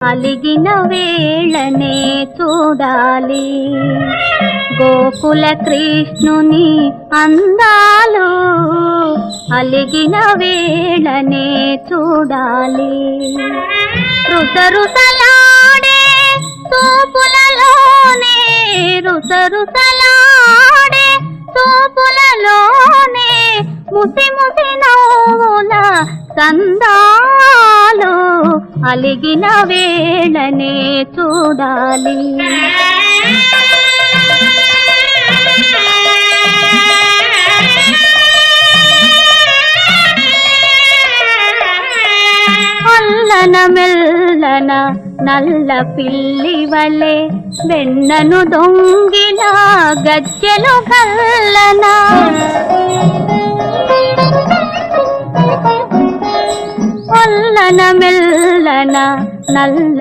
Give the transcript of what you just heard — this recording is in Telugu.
అలిగిన వేళనే చూడాలి గోకుల కృష్ణుని అందాలు, అలిగిన వేళనే చూడాలి. రుసరుసలాడే తూపులలోనే, రుసరుసలాడే తూపులలోనే ముసి ముసి నవ్వుల సందాలు, అలిగిన వేళనే చూడాలి. అల్లన మెల్లన నల్ల పిల్లి వలె వెన్నను దొంగిన గజ్జెలు కల్లన, అల్లన మెల్లన నల్ల